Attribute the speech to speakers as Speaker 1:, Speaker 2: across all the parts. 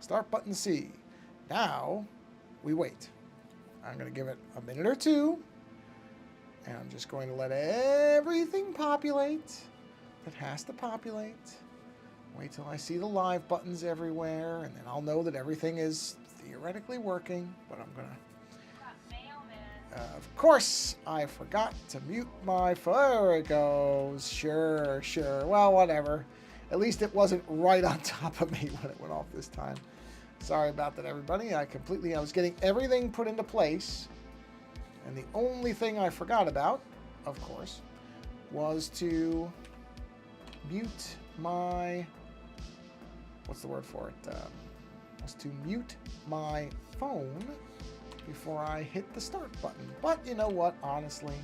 Speaker 1: Start button C. Now, we wait. I'm going to give it a minute or two. And I'm just going to let everything populate. It has to populate. Wait till I see the live buttons everywhere, and then I'll know that everything is theoretically working. But I'm going to... of course, I forgot to mute my phone. There it goes. Sure. Well, whatever. At least it wasn't right on top of me when it went off this time. Sorry about that, everybody. I was getting everything put into place. And the only thing I forgot about, of course, was to mute my... what's the word for it? Was to mute my phone before I hit the start button. But you know what? Honestly,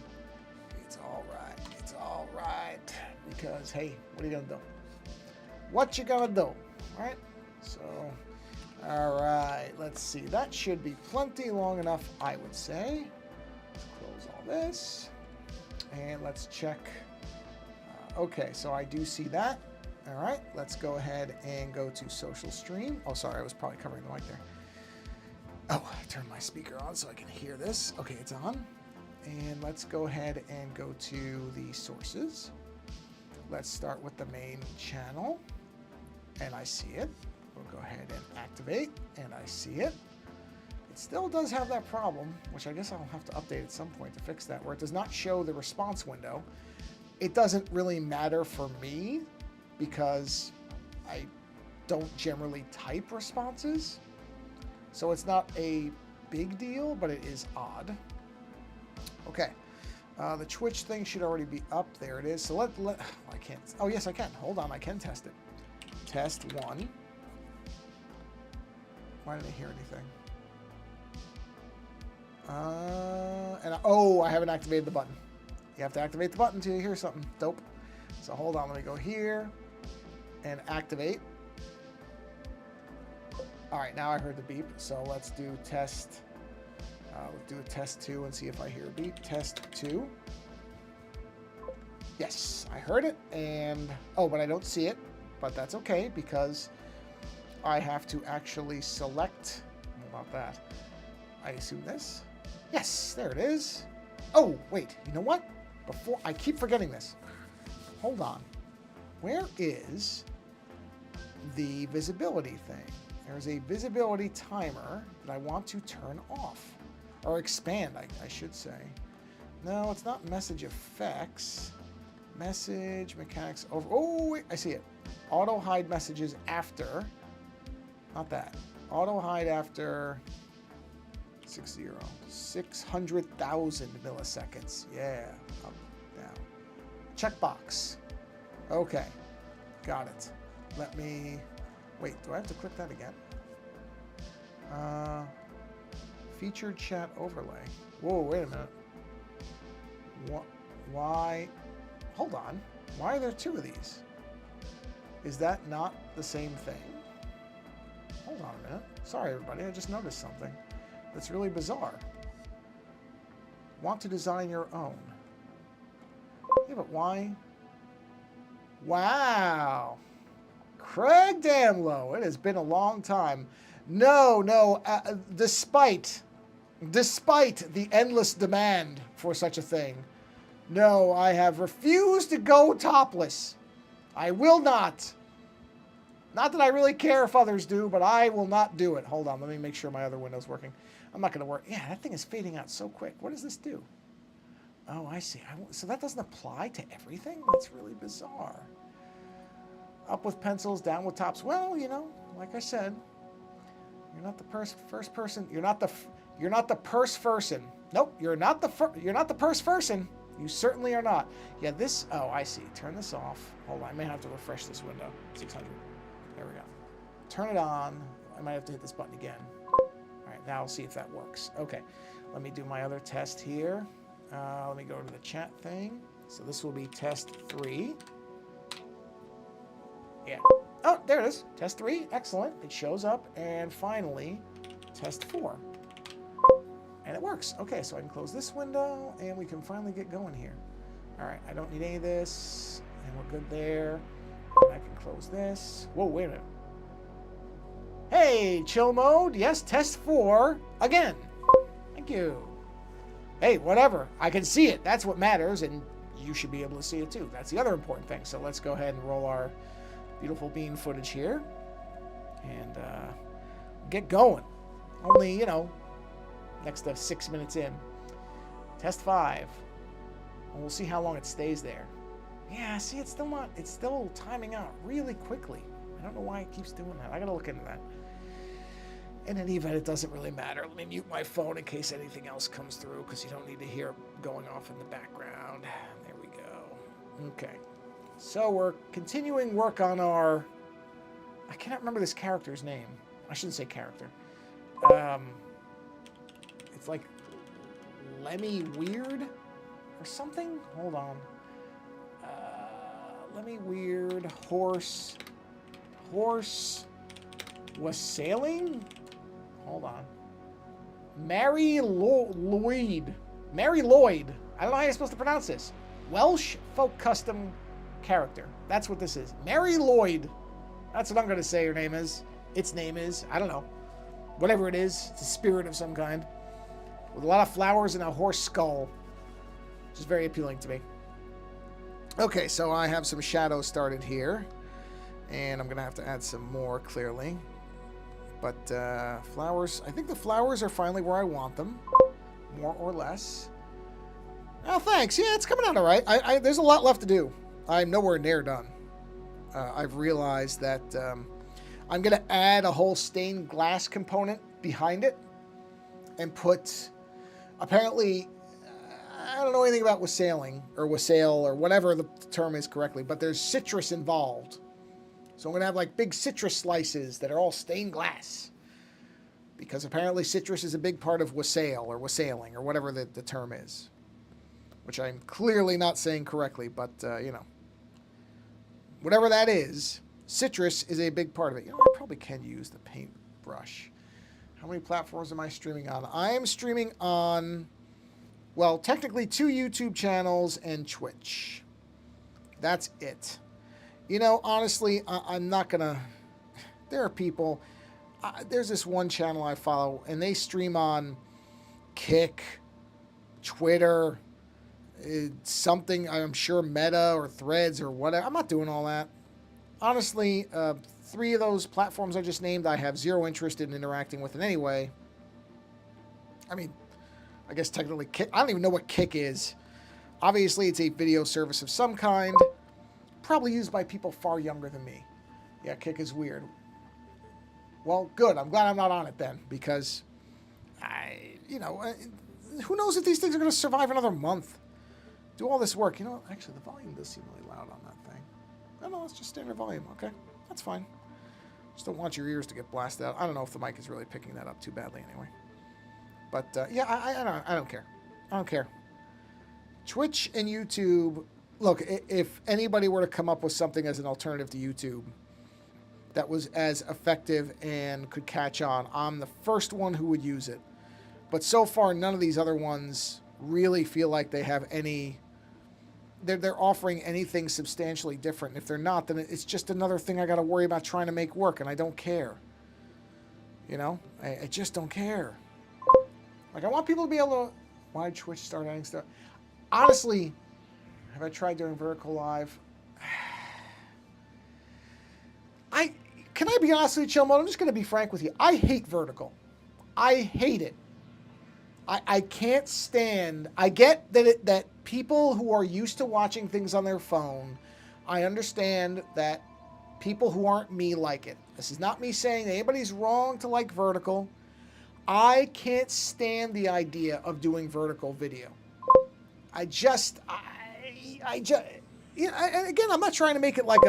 Speaker 1: it's all right. It's all right. Because, hey, what are you going to do? What you going to do? All right? So, all right. Let's see. That should be plenty long enough, I would say. Let's close all this. And let's check. Okay, so I do see that. All right. Let's go ahead and go to social stream. Oh, sorry. I was probably covering the mic there. Oh, I turned my speaker on so I can hear this. Okay, it's on. And let's go ahead and go to the sources. Let's start with the main channel. And I see it. We'll go ahead and activate. And I see it. It still does have that problem, which I guess I'll have to update at some point to fix that, where it does not show the response window. It doesn't really matter for me because I don't generally type responses. So it's not a big deal, but it is odd. Okay. The Twitch thing should already be up. There it is. So I can't. Oh, yes, I can. Hold on. I can test it. Test 1. Why didn't I hear anything? I haven't activated the button. You have to activate the button till you hear something. Dope. So hold on. Let me go here and activate. All right, now I heard the beep. So let's do test. Let's do a test 2 and see if I hear a beep. Test 2. Yes, I heard it. And, but I don't see it. But that's okay because I have to actually select. How about that? I assume this. Yes, there it is. Oh, wait. You know what? I keep forgetting this. Hold on. Where is the visibility thing? There's a visibility timer that I want to turn off. Or expand, I should say. No, it's not message effects. Message mechanics over. Oh, wait, I see it. Auto hide messages after. Not that. Auto hide after 600,000 milliseconds. Yeah. Up, down. Checkbox. Okay. Got it. Let me. Wait, do I have to click that again? Featured chat overlay. Whoa, wait a minute. What? Why? Hold on. Why are there 2 of these? Is that not the same thing? Hold on a minute. Sorry, everybody. I just noticed something that's really bizarre. Want to design your own. Yeah, but why? Wow. Craig Damlow. It has been a long time. No. Despite the endless demand for such a thing, no, I have refused to go topless. I will not. Not that I really care if others do, but I will not do it. Hold on, let me make sure my other window's working. I'm not going to work. Yeah, that thing is fading out so quick. What does this do? Oh, I see. So that doesn't apply to everything? That's really bizarre. Up with pencils, down with tops. Well, you know, like I said, you're not the first person. You're not the purse person. Nope, you're not the purse person. You certainly are not. Yeah, this. Oh, I see. Turn this off. Hold on. I may have to refresh this window. 600. There we go. Turn it on. I might have to hit this button again. All right, now I'll see if that works. Okay, let me do my other test here. Let me go to the chat thing. So this will be test 3. Yeah. Oh, there it is. Test 3. Excellent. It shows up. And finally, test 4. And it works. Okay, so I can close this window, and we can finally get going here. All right, I don't need any of this, and we're good there. And I can close this. Whoa, wait a minute. Hey, Hey, chill mode. Yes, test 4 again. Thank you. Hey, whatever. I can see it. That's what matters, and you should be able to see it too. That's the other important thing. So let's go ahead and roll our beautiful bean footage here and get going. Only, you know, next to 6 minutes in. Test 5. And we'll see how long it stays there. Yeah, see, it's still timing out really quickly. I don't know why it keeps doing that. I gotta look into that. In any event, it doesn't really matter. Let me mute my phone in case anything else comes through, because you don't need to hear it going off in the background. There we go. Okay. So we're continuing work on our... I cannot remember this character's name. I shouldn't say character. It's like Lemmy Weird or something? Hold on. Lemmy Weird Horse was sailing? Hold on. Mary Lloyd. Mary Lloyd. I don't know how you're supposed to pronounce this. Welsh folk custom character. That's what this is. Mary Lloyd. That's what I'm going to say her name is. Its name is. I don't know. Whatever it is. It's a spirit of some kind. With a lot of flowers and a horse skull. Which is very appealing to me. Okay, so I have some shadows started here. And I'm going to have to add some more, clearly. But flowers, I think the flowers are finally where I want them. More or less. Oh, thanks. Yeah, it's coming out all right. There's a lot left to do. I'm nowhere near done. I've realized that I'm going to add a whole stained glass component behind it. And put, apparently, I don't know anything about wassailing, or wassail, or whatever the term is correctly. But there's citrus involved. So I'm going to have like big citrus slices that are all stained glass. Because apparently citrus is a big part of wassail or wassailing or whatever the term is. Which I'm clearly not saying correctly, but, you know. Whatever that is, citrus is a big part of it. You know, I probably can use the paintbrush. How many platforms am I streaming on? I am streaming on, well, technically 2 YouTube channels and Twitch. That's it. You know, honestly, I'm not going to... There are people... there's this one channel I follow, and they stream on Kick, Twitter, something, I'm sure Meta or Threads or whatever. I'm not doing all that. Honestly, 3 of those platforms I just named, I have zero interest in interacting with in any way. I mean, I guess technically Kick... I don't even know what Kick is. Obviously, it's a video service of some kind. Probably used by people far younger than me. Yeah, Kick is weird. Well, good. I'm glad I'm not on it then, because you know, who knows if these things are going to survive another month. Do all this work. You know, actually, the volume does seem really loud on that thing. No, it's just standard volume. Okay, that's fine. Just don't want your ears to get blasted out. I don't know if the mic is really picking that up too badly anyway. But, yeah, I don't care. I don't care. Twitch and YouTube... Look, if anybody were to come up with something as an alternative to YouTube that was as effective and could catch on, I'm the first one who would use it. But so far, none of these other ones really feel like they have any... They're offering anything substantially different. If they're not, then it's just another thing I got to worry about trying to make work, and I don't care. You know? I just don't care. Like, I want people to be able to... Why did Twitch start adding stuff? Honestly... Have I tried doing vertical live? Can I be honest with you, Chill Mode? I'm just going to be frank with you. I hate vertical. I hate it. I can't stand... I get that people who are used to watching things on their phone, I understand that people who aren't me like it. This is not me saying anybody's wrong to like vertical. I can't stand the idea of doing vertical video. I just... you know, again, I'm not trying to make it like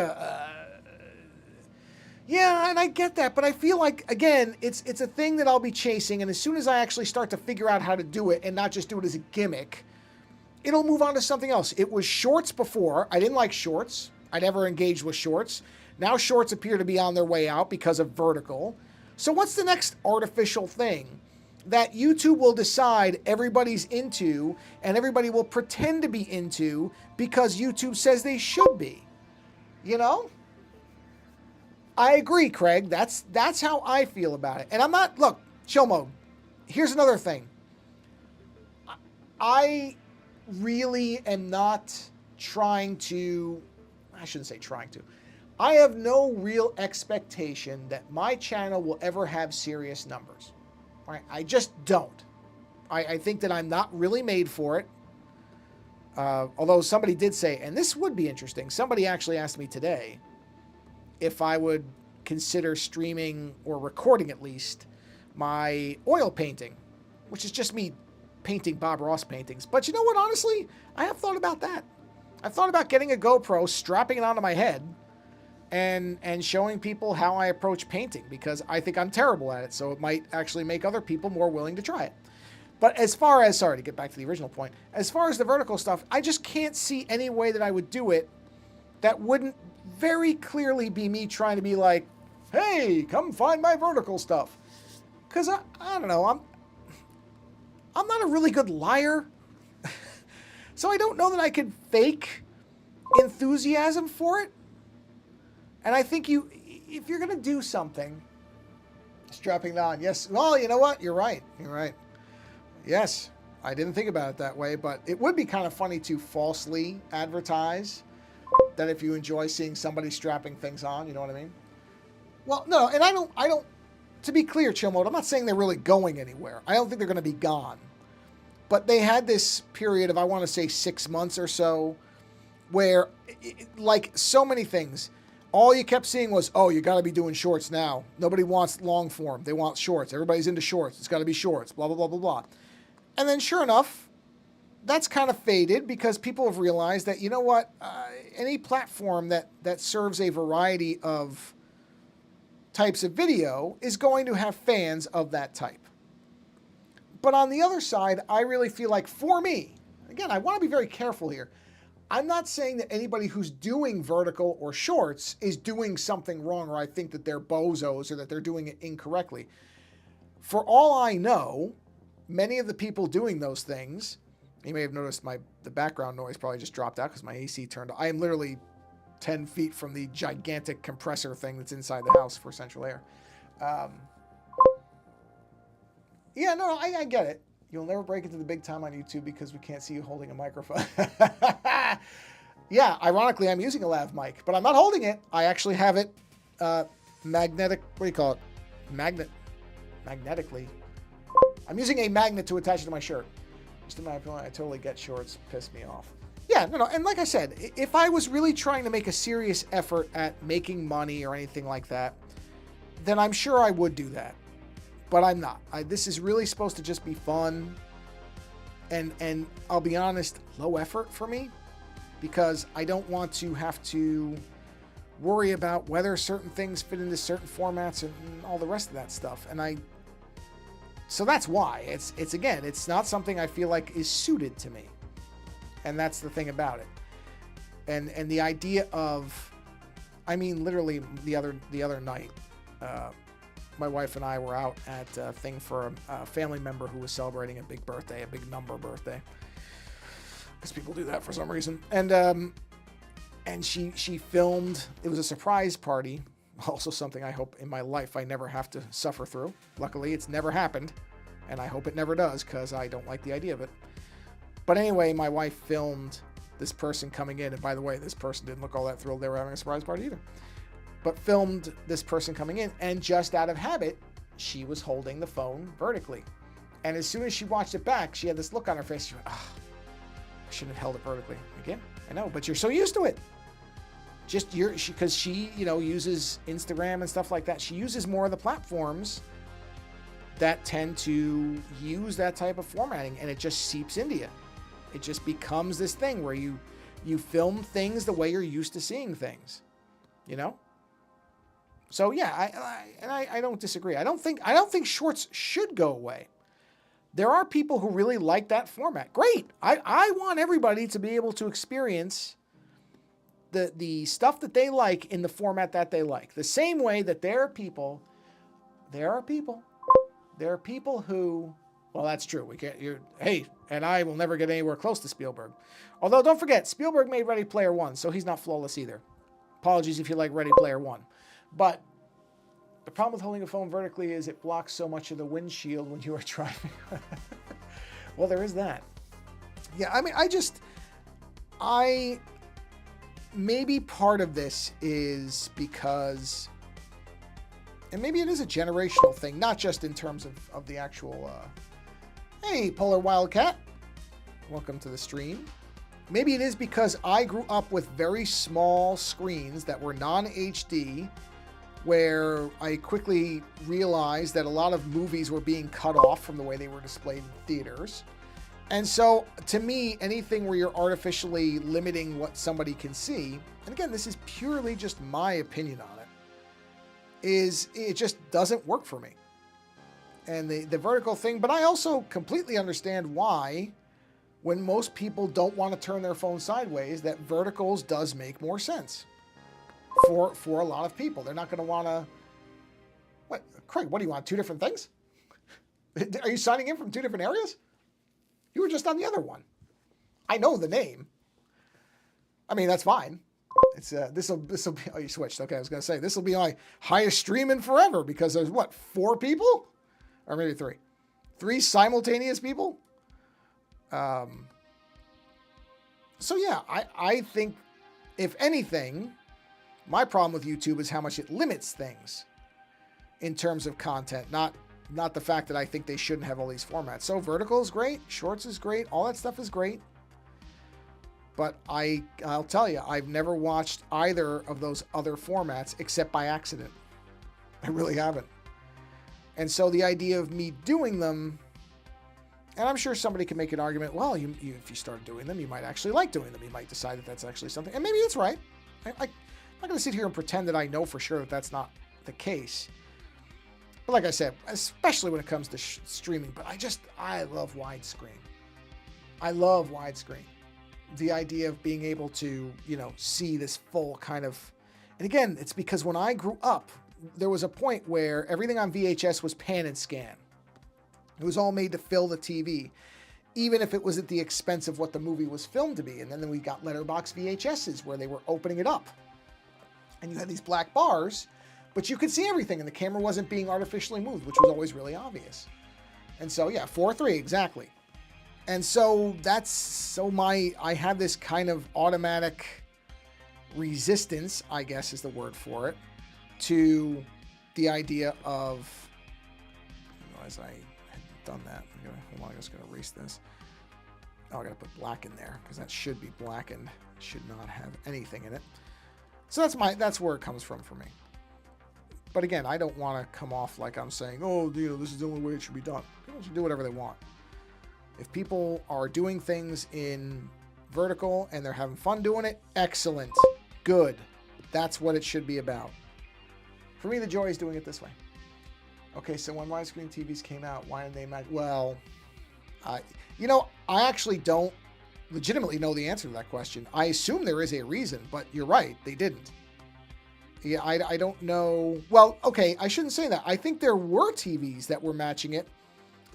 Speaker 1: yeah, and I get that, but I feel like, again, it's a thing that I'll be chasing, and as soon as I actually start to figure out how to do it and not just do it as a gimmick, it'll move on to something else. It was shorts before. I didn't like shorts. I never engaged with shorts. Now shorts appear to be on their way out because of vertical. So what's the next artificial thing that YouTube will decide everybody's into and everybody will pretend to be into because YouTube says they should be? You know? I agree, Craig. That's how I feel about it. And I'm not, look, chill mode. Here's another thing. I really am not trying to, I shouldn't say trying to. I have no real expectation that my channel will ever have serious numbers. Right? I just don't. I think that I'm not really made for it. Although somebody did say, and this would be interesting, somebody actually asked me today if I would consider streaming or recording at least my oil painting, which is just me painting Bob Ross paintings. But you know what, honestly, I have thought about that. I've thought about getting a GoPro, strapping it onto my head, and showing people how I approach painting, because I think I'm terrible at it, so it might actually make other people more willing to try it. But as far as, sorry to get back to the original point, as far as the vertical stuff, I just can't see any way that I would do it that wouldn't very clearly be me trying to be like, hey, come find my vertical stuff. Because I don't know, I'm not a really good liar. So I don't know that I could fake enthusiasm for it. And I think if you're going to do something, strapping it on, yes, well, you know what? You're right. You're right. Yes, I didn't think about it that way, but it would be kind of funny to falsely advertise that if you enjoy seeing somebody strapping things on, you know what I mean? Well, no, and I don't, to be clear, Chill Mode, I'm not saying they're really going anywhere. I don't think they're going to be gone. But they had this period of, I want to say 6 months or so, where, like so many things, all you kept seeing was, oh, you got to be doing shorts now. Nobody wants long form. They want shorts. Everybody's into shorts. It's got to be shorts, blah, blah, blah, blah, blah. And then sure enough, that's kind of faded because people have realized that, you know what, any platform that serves a variety of types of video is going to have fans of that type. But on the other side, I really feel like, for me, again, I want to be very careful here. I'm not saying that anybody who's doing vertical or shorts is doing something wrong, or I think that they're bozos or that they're doing it incorrectly. For all I know, many of the people doing those things, you may have noticed the background noise probably just dropped out because my AC turned on. I am literally 10 feet from the gigantic compressor thing that's inside the house for central air. Yeah, no, I get it. You'll never break into the big time on YouTube because we can't see you holding a microphone. Yeah, ironically, I'm using a lav mic, but I'm not holding it. I actually have it magnetic, what do you call it? Magnetically. I'm using a magnet to attach it to my shirt. Just in my opinion, I totally get shorts. Piss me off. Yeah, no, and like I said, if I was really trying to make a serious effort at making money or anything like that, then I'm sure I would do that. But I'm not. This is really supposed to just be fun. And I'll be honest, low effort for me, because I don't want to have to worry about whether certain things fit into certain formats and all the rest of that stuff. So that's why. It's again, it's not something I feel like is suited to me. And that's the thing about it. And the idea of, I mean, literally the other night, my wife and I were out at a thing for a family member who was celebrating a big birthday, a big number birthday, because people do that for some reason. And she filmed. It was a surprise party, also something I hope in my life I never have to suffer through. Luckily, it's never happened, and I hope it never does, because I don't like the idea of it. But anyway, my wife filmed this person coming in, and by the way, this person didn't look all that thrilled they were having a surprise party either. But filmed this person coming in, and just out of habit, she was holding the phone vertically. And as soon as she watched it back, she had this look on her face. She went, "Ah, I shouldn't have held it vertically." Again, I know, but you're so used to it. Because she uses Instagram and stuff like that. She uses more of the platforms that tend to use that type of formatting, and it just seeps into you. It just becomes this thing where you film things the way you're used to seeing things, you know? So yeah, I don't disagree. I don't think shorts should go away. There are people who really like that format. Great. I want everybody to be able to experience the stuff that they like in the format that they like. The same way that there are people who, well, that's true. And I will never get anywhere close to Spielberg. Although don't forget, Spielberg made Ready Player One, so he's not flawless either. Apologies if you like Ready Player One. But the problem with holding a phone vertically is it blocks so much of the windshield when you are driving. Well, there is that. Yeah, I mean, maybe part of this is because, and maybe it is a generational thing, not just in terms of the actual, hey, Polar Wildcat, welcome to the stream. Maybe it is because I grew up with very small screens that were non-HD, where I quickly realized that a lot of movies were being cut off from the way they were displayed in theaters. And so, to me, anything where you're artificially limiting what somebody can see, and again, this is purely just my opinion on it, it just doesn't work for me. And the vertical thing, but I also completely understand why, when most people don't want to turn their phone sideways, that verticals does make more sense for a lot of people. They're not going to want to... What, Craig, what do you want, 2 different things? Are you signing in from 2 different areas? You were just on the other one. I know the name. I mean, that's fine. It's this'll be... Oh, you switched. Okay, I was going to say, this will be my highest stream in forever because there's, what, 4 people? Or maybe 3. 3 simultaneous people? So, yeah, I think, if anything, my problem with YouTube is how much it limits things in terms of content, not the fact that I think they shouldn't have all these formats. So vertical is great, shorts is great, all that stuff is great. But I'll tell you, I've never watched either of those other formats except by accident. I really haven't. And so the idea of me doing them, and I'm sure somebody can make an argument, well, if you start doing them, you might actually like doing them. You might decide that that's actually something. And maybe it's right. I'm not going to sit here and pretend that I know for sure that that's not the case. But like I said, especially when it comes to streaming, but I love widescreen. I love widescreen. The idea of being able to, see this full kind of, and again, it's because when I grew up, there was a point where everything on VHS was pan and scan. It was all made to fill the TV, even if it was at the expense of what the movie was filmed to be. And then we got letterbox VHSs where they were opening it up. And you had these black bars, but you could see everything, and the camera wasn't being artificially moved, which was always really obvious. And so, yeah, 4:3, exactly. And so I have this kind of automatic resistance, I guess is the word for it, to the idea of, as I had done that, hold on, I'm just going to erase this. Oh, I got to put black in there, because that should be blackened. It should not have anything in it. So that's where it comes from for me. But again, I don't want to come off like I'm saying, oh, this is the only way it should be done. People should do whatever they want. If people are doing things in vertical and they're having fun doing it, excellent, good. That's what it should be about. For me, the joy is doing it this way. Okay, so when widescreen TVs came out, why didn't they match? Well, I actually don't legitimately know the answer to that question. I assume there is a reason, but you're right, they didn't. Yeah, I don't know. Well, okay, I shouldn't say that. I think there were TVs that were matching it,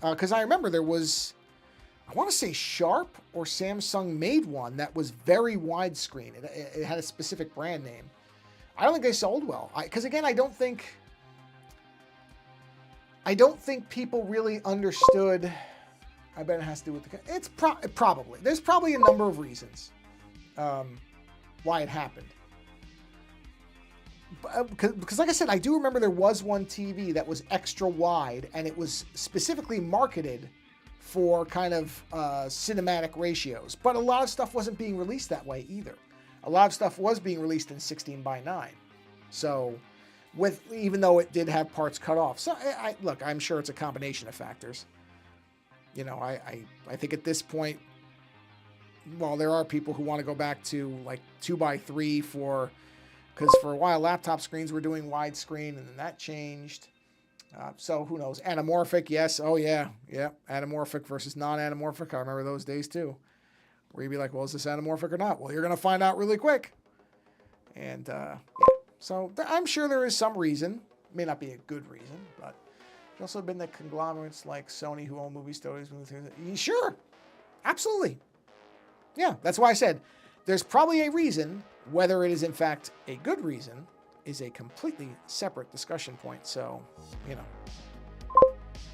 Speaker 1: because I remember there was, I want to say Sharp or Samsung made one that was very widescreen. It had a specific brand name. I don't think they sold well. Because again, I don't think people really understood. I bet it has to do with it's probably. There's probably a number of reasons why it happened. Because like I said, I do remember there was one TV that was extra wide, and it was specifically marketed for kind of cinematic ratios. But a lot of stuff wasn't being released that way either. A lot of stuff was being released in 16:9. So, even though it did have parts cut off. So, look, I'm sure it's a combination of factors. I think at this point, well, there are people who want to go back to like 2x3 because for a while laptop screens were doing widescreen, and then that changed. So who knows? Anamorphic, yes. Oh yeah. Anamorphic versus non-anamorphic. I remember those days too, where you'd be like, well, is this anamorphic or not? Well, you're going to find out really quick. And yeah. So I'm sure there is some reason. It may not be a good reason, but there's also been the conglomerates like Sony who own movie studios. Sure. Absolutely. Yeah, that's why I said there's probably a reason. Whether it is in fact a good reason is a completely separate discussion point. So, you know,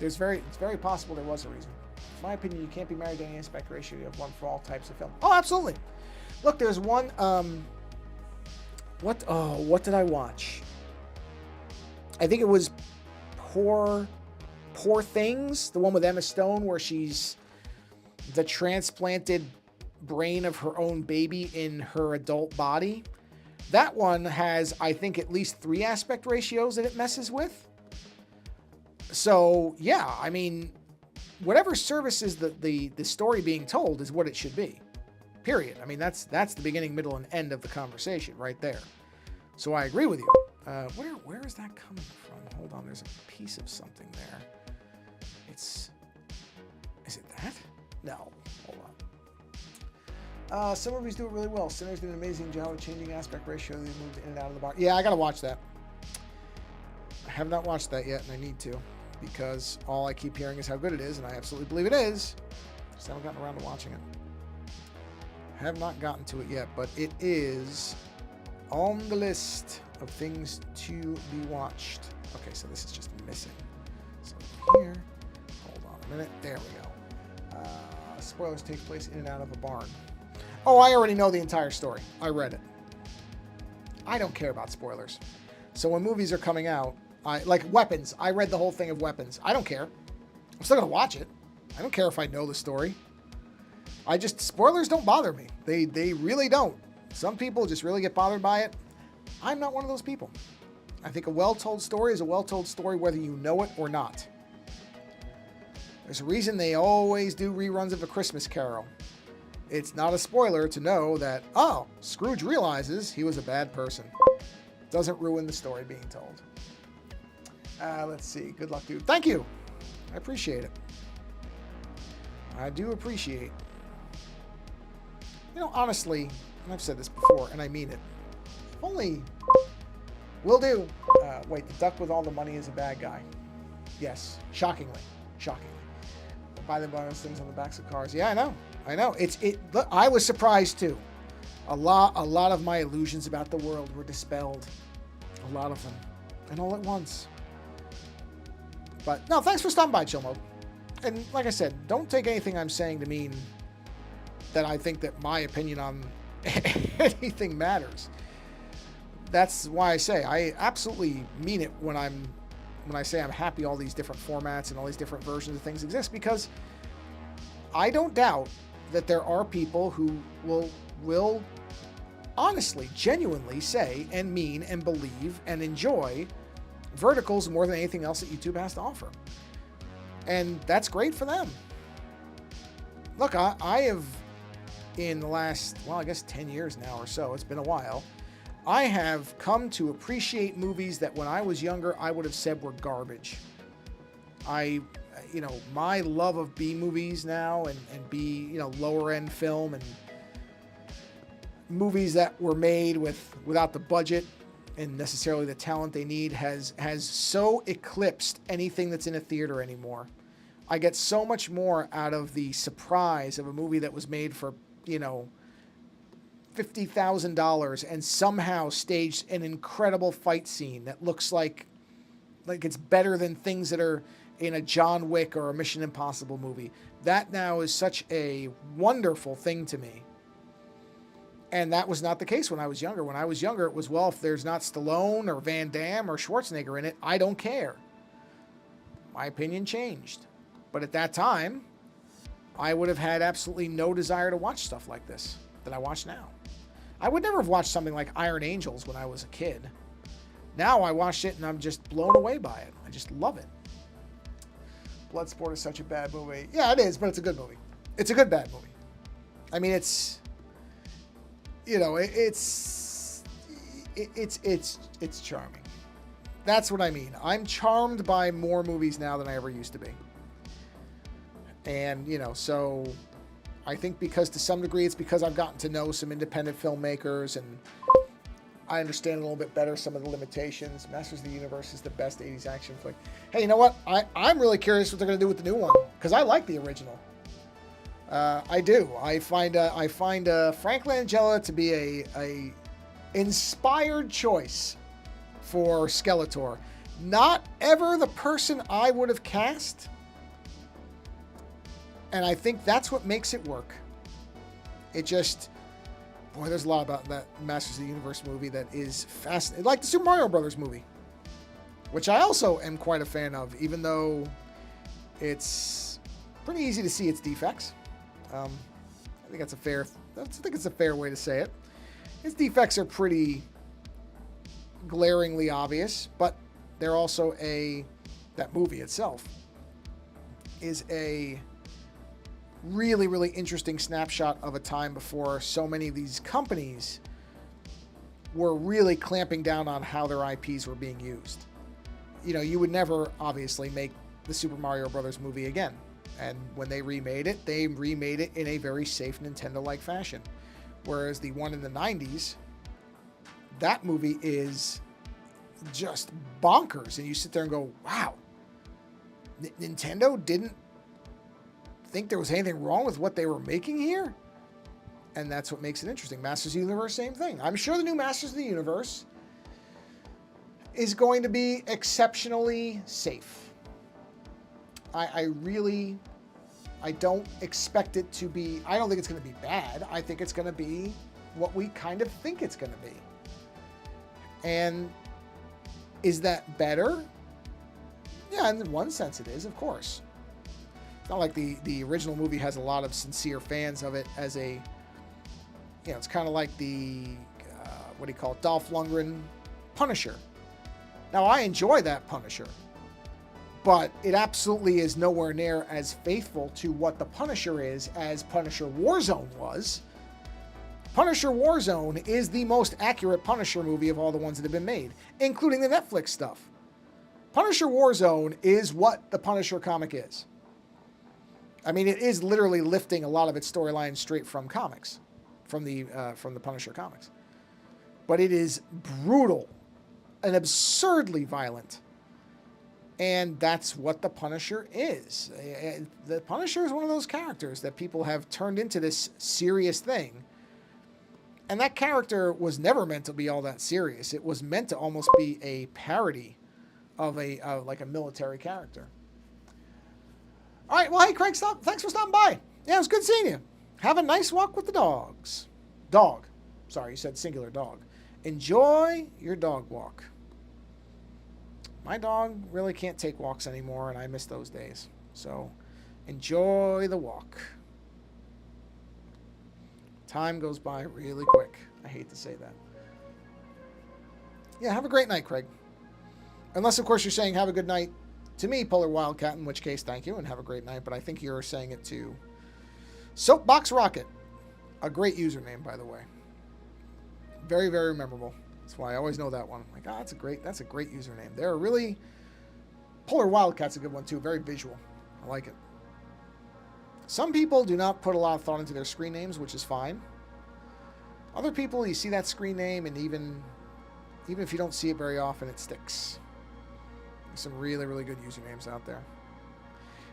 Speaker 1: it's very possible there was a reason. In my opinion, you can't be married to any aspect ratio. You have one for all types of film. Oh, absolutely. Look, there's one. What did I watch? I think it was Poor Things, the one with Emma Stone, where she's the transplanted brain of her own baby in her adult body. That one has, I think, at least 3 aspect ratios that it messes with. So, yeah, I mean, whatever services the story being told is what it should be. Period. I mean, that's the beginning, middle, and end of the conversation right there. So I agree with you. Where is that coming from? Hold on, there's a piece of something there. Is it that? No, hold on. Some movies do it really well. Sinners did an amazing job of changing aspect ratio. They moved in and out of the box. Yeah, I gotta watch that. I have not watched that yet, and I need to, because all I keep hearing is how good it is, and I absolutely believe it is. Just haven't gotten around to watching it. Have not gotten to it yet, but it is on the list of things to be watched. Okay, so this is just missing. So here, hold on a minute. There we go. Spoilers takes place in and out of a barn. Oh, I already know the entire story. I read it. I don't care about spoilers. So when movies are coming out, like Weapons, I read the whole thing of Weapons. I don't care. I'm still gonna watch it. I don't care if I know the story. Spoilers don't bother me. They really don't. Some people just really get bothered by it. I'm not one of those people. I think a well-told story is a well-told story whether you know it or not. There's a reason they always do reruns of A Christmas Carol. It's not a spoiler to know that, oh, Scrooge realizes he was a bad person. Doesn't ruin the story being told. Let's see. Good luck, dude. Thank you. I appreciate it. I do appreciate. You know, honestly, and I've said this before, and I mean it. Only will do. Wait, the duck with all the money is a bad guy. Yes, shockingly. Buy them bonus things on the backs of cars. Yeah, I know. Look, I was surprised too. A lot of my illusions about the world were dispelled. A lot of them, and all at once. But no, thanks for stopping by, Chill Mode. And like I said, don't take anything I'm saying to mean that I think that my opinion on anything matters. That's why I say I absolutely mean it when I say I'm happy all these different formats and all these different versions of things exist, because I don't doubt that there are people who will honestly, genuinely say and mean and believe and enjoy verticals more than anything else that YouTube has to offer. And that's great for them. Look, I have, in the last, well, I guess 10 years now or so, it's been a while, I have come to appreciate movies that when I was younger, I would have said were garbage. My love of B movies now and B, lower end film and movies that were made without the budget and necessarily the talent they need has so eclipsed anything that's in a theater anymore. I get so much more out of the surprise of a movie that was made for, $50,000 and somehow staged an incredible fight scene that looks like it's better than things that are in a John Wick or a Mission Impossible movie. That now is such a wonderful thing to me. And that was not the case when I was younger. When I was younger, it was, well, if there's not Stallone or Van Damme or Schwarzenegger in it, I don't care. My opinion changed. But at that time, I would have had absolutely no desire to watch stuff like this that I watch now. I would never have watched something like Iron Angels when I was a kid. Now I watch it and I'm just blown away by it. I just love it. Bloodsport is such a bad movie. Yeah, it is, but it's a good movie. It's a good bad movie. I mean, it's charming. That's what I mean. I'm charmed by more movies now than I ever used to be. And, so I think because to some degree it's because I've gotten to know some independent filmmakers and I understand a little bit better some of the limitations. Masters of the Universe is the best 80s action flick. Hey, you know what? I'm really curious what they're going to do with the new one because I like the original. I do. I find Frank Langella to be a inspired choice for Skeletor. Not ever the person I would have cast. And I think that's what makes it work. It just, boy, there's a lot about that Masters of the Universe movie that is fascinating. Like the Super Mario Brothers movie, which I also am quite a fan of, even though it's pretty easy to see its defects. I think it's a fair way to say it. Its defects are pretty glaringly obvious, but they're also that movie itself is a really, really interesting snapshot of a time before so many of these companies were really clamping down on how their IPs were being used. You know, you would never obviously make the Super Mario Brothers movie again. And when they remade it in a very safe Nintendo-like fashion. Whereas the one in the 90s, that movie is just bonkers. And you sit there and go, wow, Nintendo didn't think there was anything wrong with what they were making here? And that's what makes it interesting. Masters of the Universe, same thing. I'm sure the new Masters of the Universe is going to be exceptionally safe. I don't expect it to be, I don't think it's going to be bad. I think it's going to be what we kind of think it's going to be. And is that better? Yeah, in one sense it is, of course. It's not like the original movie has a lot of sincere fans of it as a, you know, it's kind of like the, what do you call it, Dolph Lundgren Punisher. Now, I enjoy that Punisher, but it absolutely is nowhere near as faithful to what the Punisher is as Punisher Warzone was. Punisher Warzone is the most accurate Punisher movie of all the ones that have been made, including the Netflix stuff. Punisher Warzone is what the Punisher comic is. I mean, it is literally lifting a lot of its storylines straight from comics, from the Punisher comics. But it is brutal and absurdly violent. And that's what the Punisher is. The Punisher is one of those characters that people have turned into this serious thing. And that character was never meant to be all that serious. It was meant to almost be a parody of like a military character. All right, well, hey, Craig, thanks for stopping by. Yeah, it was good seeing you. Have a nice walk with the dogs. Dog. Sorry, you said singular dog. Enjoy your dog walk. My dog really can't take walks anymore, and I miss those days. So enjoy the walk. Time goes by really quick. I hate to say that. Yeah, have a great night, Craig. Unless, of course, you're saying have a good night to me, Polar Wildcat, in which case, thank you, and have a great night. But I think you're saying it to Soapbox Rocket. A great username, by the way. Very, very memorable. That's why I always know that one. I'm like, that's a great username. They're really, Polar Wildcat's a good one too. Very visual. I like it. Some people do not put a lot of thought into their screen names, which is fine. Other people, you see that screen name, and even if you don't see it very often, it sticks. There's some really, really good usernames out there.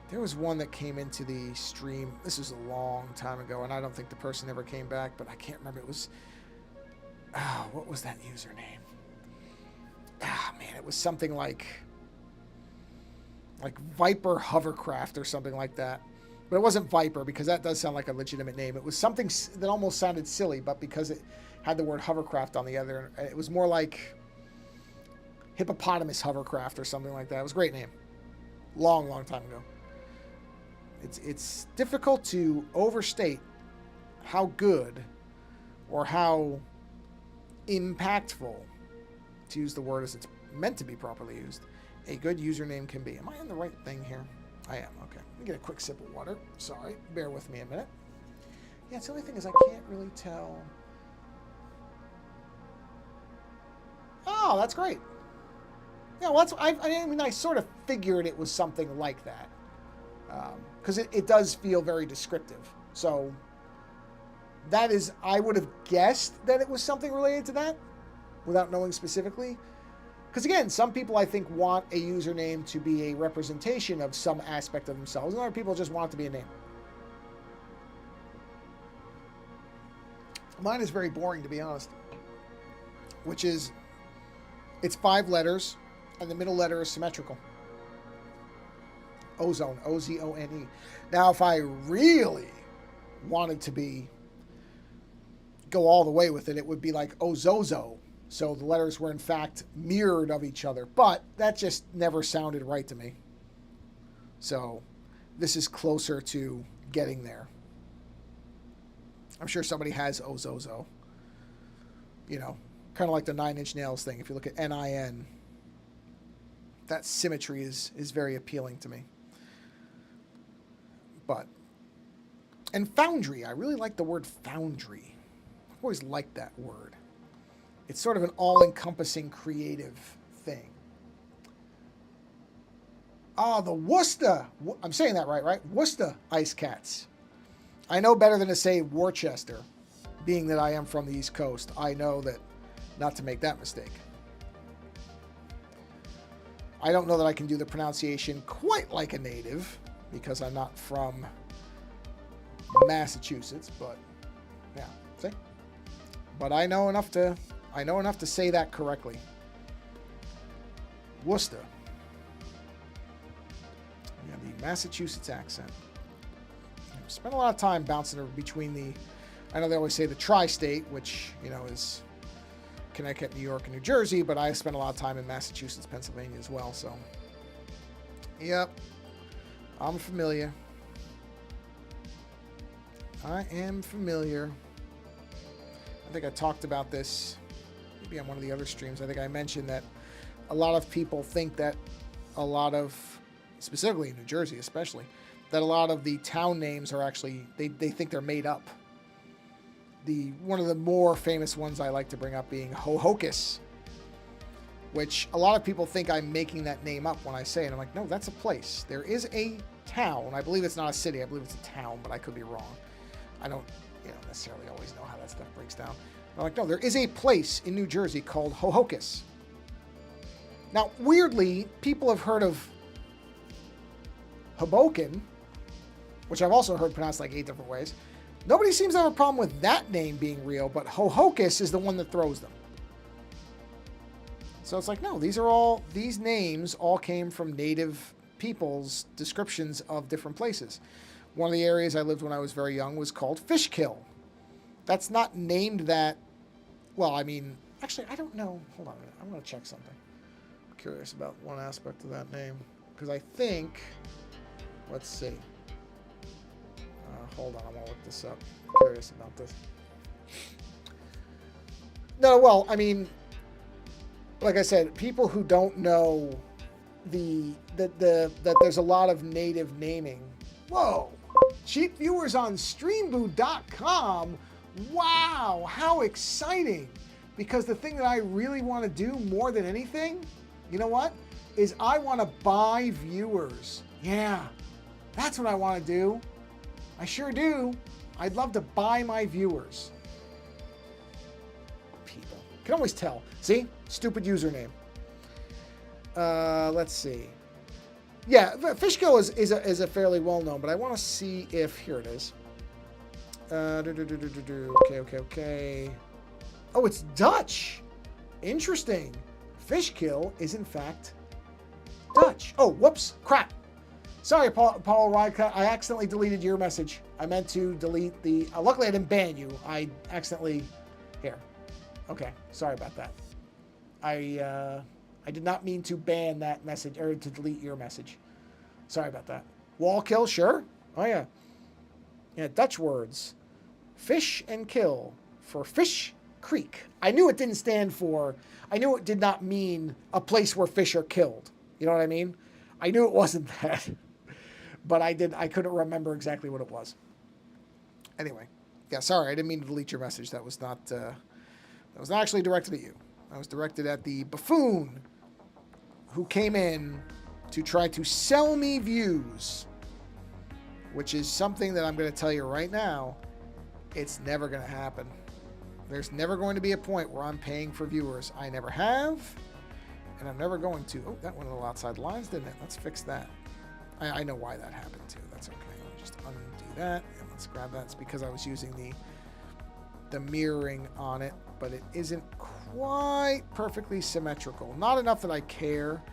Speaker 1: There was one that came into the stream. This was a long time ago, and I don't think the person ever came back, but I can't remember. It was, what was that username? Man, it was something like Viper Hovercraft or something like that. But it wasn't Viper, because that does sound like a legitimate name. It was something that almost sounded silly, but because it had the word hovercraft on the other, it was more like Hippopotamus Hovercraft or something like that. It was a great name. Long, long time ago. It's difficult to overstate how good or how impactful, to use the word as it's meant to be properly used, a good username can be. Am I on the right thing here? I am. Okay. Let me get a quick sip of water. Sorry. Bear with me a minute. Yeah, it's the only thing is I can't really tell. Oh, that's great. Yeah, well, I sort of figured it was something like that. Because it does feel very descriptive. So that is, I would have guessed that it was something related to that without knowing specifically. Because again, some people I think want a username to be a representation of some aspect of themselves, and other people just want it to be a name. Mine is very boring, to be honest, which is It's 5 letters, and the middle letter is symmetrical. Ozone, O-Z-O-N-E. Now, if I really wanted to go all the way with it, it would be like Ozozo. So the letters were in fact mirrored of each other, but that just never sounded right to me. So this is closer to getting there. I'm sure somebody has Ozozo. You know, kind of like the 9 Inch Nails thing. If you look at N-I-N, that symmetry is very appealing to me. But, and Foundry, I really like the word Foundry. I've always liked that word. It's sort of an all-encompassing creative thing. The Worcester, I'm saying that right? Worcester Ice Cats. I know better than to say Worcester, being that I am from the East Coast. I know that not to make that mistake. I don't know that I can do the pronunciation quite like a native, because I'm not from Massachusetts, but yeah, see? But I know enough to say that correctly. Worcester. Yeah, the Massachusetts accent. I've spent a lot of time bouncing between I know they always say the tri-state, which, you know, is Connecticut, New York, and New Jersey, but I spent a lot of time in Massachusetts, Pennsylvania as well, so. Yep. I'm familiar. I am familiar. I think I talked about this maybe on one of the other streams. I think I mentioned that a lot of people think that specifically in New Jersey especially, that a lot of the town names are actually, they think they're made up. One of the more famous ones I like to bring up being Hohokus, which a lot of people think I'm making that name up when I say it. I'm like, no, that's a place. There is a town. I believe it's not a city. I believe it's a town, but I could be wrong. I don't, necessarily always know how that stuff breaks down. But I'm like, no, there is a place in New Jersey called Hohokus. Now, weirdly, people have heard of Hoboken, which I've also heard pronounced like 8 different ways. Nobody seems to have a problem with that name being real, but Hohokus is the one that throws them. So it's like, no, these names all came from native people's descriptions of different places. One of the areas I lived when I was very young was called Fishkill. That's not named that. Well, I mean, actually, I don't know. Hold on a minute. I'm going to check something. I'm curious about one aspect of that name. Because I think, let's see. Hold on, I'm going to look this up. I'm curious about this. No, well, I mean, like I said, people who don't know that there's a lot of native naming. Whoa! Cheap viewers on streamboot.com. Wow, how exciting! Because the thing that I really want to do more than anything, you know what? Is I want to buy viewers. Yeah, that's what I want to do. I sure do. I'd love to buy my viewers. People. Can always tell. See? Stupid username. Let's see. Yeah, Fishkill is a fairly well-known, but I want to see if... Here it is. Okay. Oh, it's Dutch. Interesting. Fishkill is, in fact, Dutch. Oh, whoops. Crap. Sorry, Paul Rydka. I accidentally deleted your message. I meant to delete the... luckily, I didn't ban you. I accidentally... Here. Okay. Sorry about that. I did not mean to ban that message, or to delete your message. Sorry about that. Wall kill, sure. Oh, yeah. Yeah, Dutch words. Fish and kill for Fish Creek. I knew it didn't stand for... I knew it did not mean a place where fish are killed. You know what I mean? I knew it wasn't that. But I couldn't remember exactly what it was. Anyway. Yeah, sorry. I didn't mean to delete your message. That was not actually directed at you. I was directed at the buffoon who came in to try to sell me views, which is something that I'm going to tell you right now, it's never going to happen. There's never going to be a point where I'm paying for viewers. I never have, and I'm never going to. Oh, that went a little outside the lines, didn't it? Let's fix that. I know why that happened, too. That's okay. Let me just undo that, and let's grab that. It's because I was using the mirroring on it, but it isn't quite perfectly symmetrical. Not enough that I care,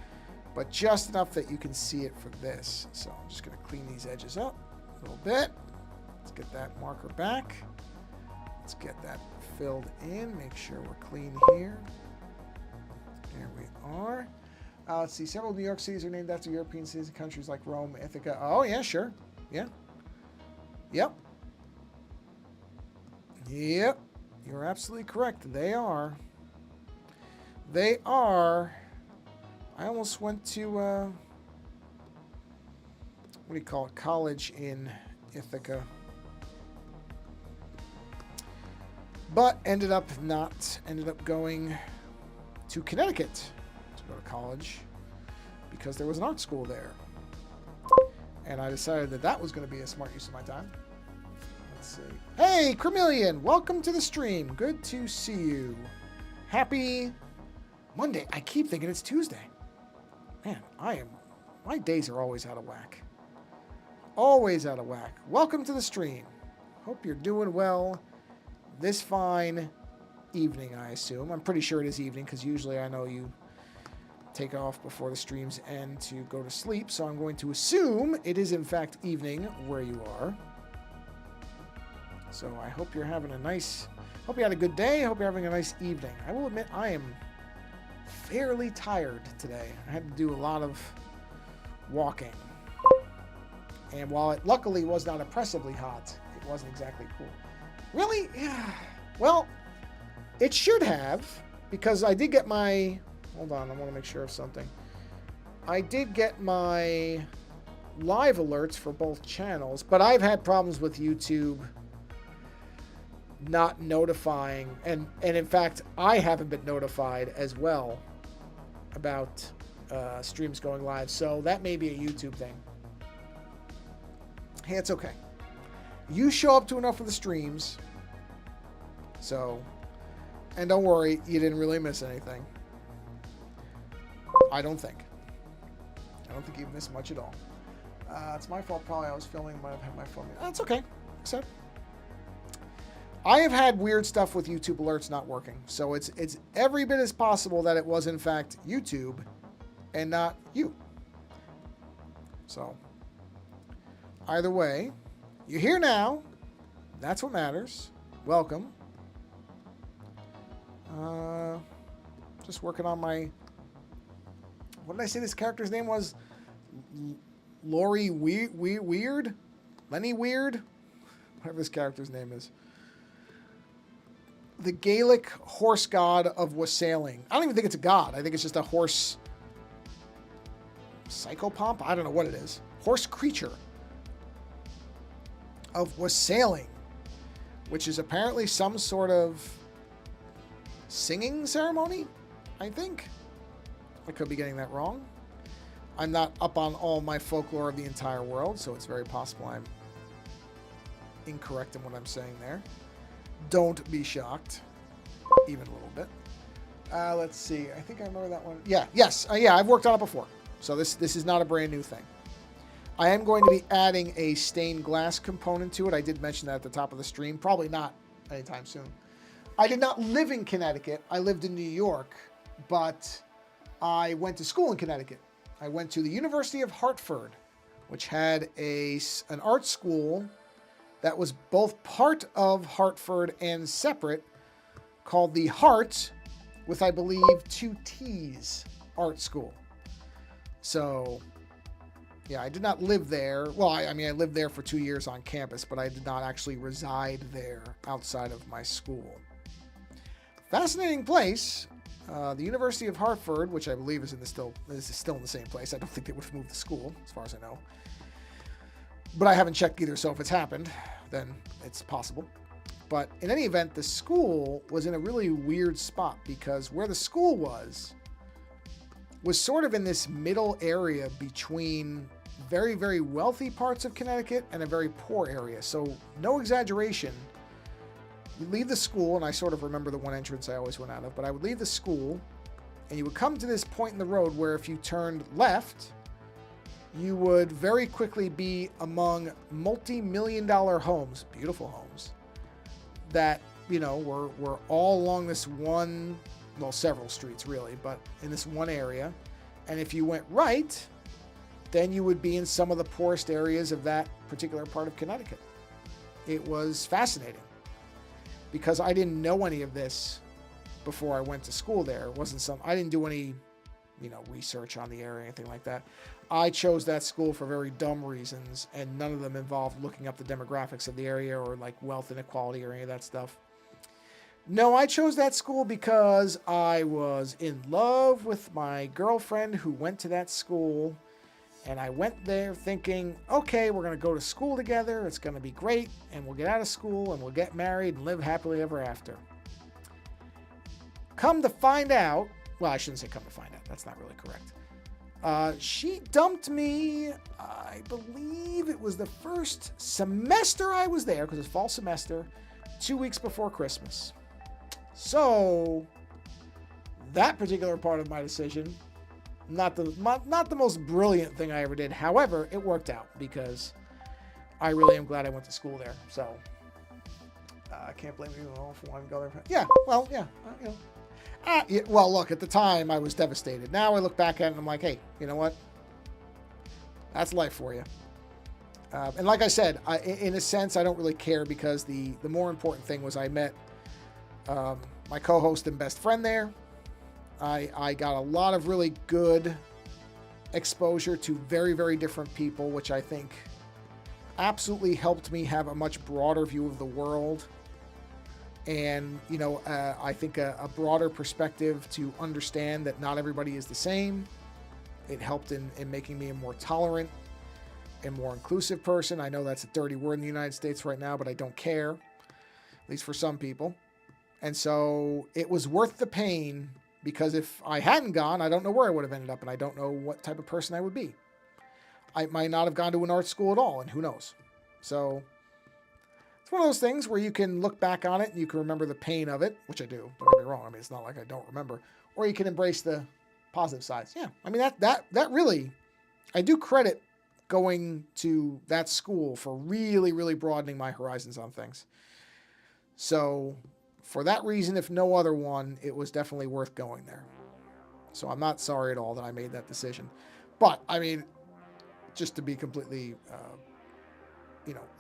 Speaker 1: but just enough that you can see it for this. So I'm just going to clean these edges up a little bit. Let's get that marker back. Let's get that filled in. Make sure we're clean here. There we are. Let's see. Several New York cities are named after European cities and countries like Rome, Ithaca. Oh, yeah, sure. Yeah. Yep. Yep. You're absolutely correct. They are. They are. I almost went to, what do you call it? College in Ithaca. But ended up not. Ended up going to Connecticut to go to college because there was an art school there. And I decided that that was going to be a smart use of my time. Let's see. Hey, Cremillion, welcome to the stream. Good to see you. Happy Monday. I keep thinking it's Tuesday. Man, my days are always out of whack. Always out of whack. Welcome to the stream. Hope you're doing well this fine evening, I assume. I'm pretty sure it is evening because usually I know you take off before the streams end to go to sleep. So I'm going to assume it is in fact evening where you are. So I hope you're having a nice, hope you had a good day. I hope you're having a nice evening. I will admit I am fairly tired today. I had to do a lot of walking. And while it luckily was not oppressively hot, it wasn't exactly cool. Really? Yeah. Well, it should have, because I did get my... Hold on, I want to make sure of something. I did get my live alerts for both channels, but I've had problems with YouTube not notifying, and in fact, I haven't been notified as well about streams going live, so that may be a YouTube thing. Hey, it's okay. You show up to enough of the streams, so, and don't worry, you didn't really miss anything. I don't think you missed much at all. It's my fault, probably. I was filming, might have had my phone. That's okay. Except I have had weird stuff with YouTube alerts not working, so it's every bit as possible that it was in fact YouTube and not you. So either way, you're here now. That's what matters. Welcome. Just working on my... What did I say this character's name was? Lori Weird? Lenny Weird? Whatever this character's name is. The Gaelic horse god of wassailing. I don't even think it's a god. I think it's just a horse... Psychopomp? I don't know what it is. Horse creature of wassailing, which is apparently some sort of singing ceremony, I think. I could be getting that wrong. I'm not up on all my folklore of the entire world, so it's very possible I'm incorrect in what I'm saying there. Don't be shocked, even a little bit. Let's see. I think I remember that one. Yeah, yes. Yeah, I've worked on it before. So this is not a brand new thing. I am going to be adding a stained glass component to it. I did mention that at the top of the stream. Probably not anytime soon. I did not live in Connecticut. I lived in New York, but I went to school in Connecticut. I went to the University of Hartford, which had an art school that was both part of Hartford and separate, called the Hart, with, I believe, 2 T's, art school. So, yeah, I did not live there. Well, I mean, I lived there for 2 years on campus, but I did not actually reside there outside of my school. Fascinating place. The University of Hartford, which I believe is still in the same place. I don't think they would have moved the school, as far as I know. But I haven't checked either, so if it's happened, then it's possible. But in any event, the school was in a really weird spot because where the school was sort of in this middle area between very, very wealthy parts of Connecticut and a very poor area. So no exaggeration. You leave the school, and I sort of remember the one entrance I always went out of, but I would leave the school, and you would come to this point in the road where if you turned left, you would very quickly be among multi-million-dollar homes, beautiful homes, that we're all along this one, well, several streets really, but in this one area. And if you went right, then you would be in some of the poorest areas of that particular part of Connecticut. It was fascinating because I didn't know any of this before I went to school there. It wasn't I didn't do any, research on the area or anything like that. I chose that school for very dumb reasons, and none of them involved looking up the demographics of the area or like wealth inequality or any of that stuff. No, I chose that school because I was in love with my girlfriend who went to that school, and I went there thinking, okay, we're going to go to school together, it's going to be great, and we'll get out of school and we'll get married and live happily ever after. Come to find out, well, I shouldn't say come to find out, that's not really correct. She dumped me, I believe it was the first semester I was there, because it's fall semester, 2 weeks before Christmas. So, that particular part of my decision, not the most brilliant thing I ever did. However, it worked out because I really am glad I went to school there. So, I can't blame you if you want to go there. Yeah, well, yeah, yeah, well, look, at the time, I was devastated. Now I look back at it and I'm like, hey, you know what? That's life for you. And like I said, in a sense, I don't really care because the more important thing was I met my co-host and best friend there. I got a lot of really good exposure to very, very different people, which I think absolutely helped me have a much broader view of the world. And, I think a broader perspective to understand that not everybody is the same. It helped in making me a more tolerant and more inclusive person. I know that's a dirty word in the United States right now, but I don't care, at least for some people. And so it was worth the pain because if I hadn't gone, I don't know where I would have ended up, and I don't know what type of person I would be. I might not have gone to an art school at all, and who knows? So it's one of those things where you can look back on it and you can remember the pain of it, which I do. Don't get me wrong. I mean, it's not like I don't remember. Or you can embrace the positive sides. Yeah, I mean, that really, I do credit going to that school for really, really broadening my horizons on things. So for that reason, if no other one, it was definitely worth going there. So I'm not sorry at all that I made that decision. But, I mean, just to be completely,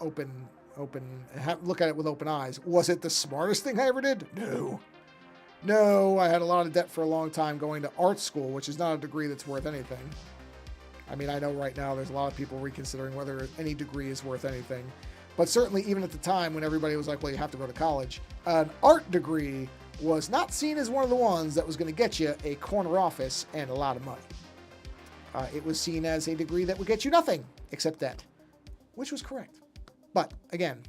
Speaker 1: look at it with open eyes. Was it the smartest thing I ever did? No, I had a lot of debt for a long time going to art school, which is not a degree that's worth anything. I mean, I know right now there's a lot of people reconsidering whether any degree is worth anything. But certainly, even at the time when everybody was like, well, you have to go to college, an art degree was not seen as one of the ones that was going to get you a corner office and a lot of money. It was seen as a degree that would get you nothing except debt, which was correct. But again,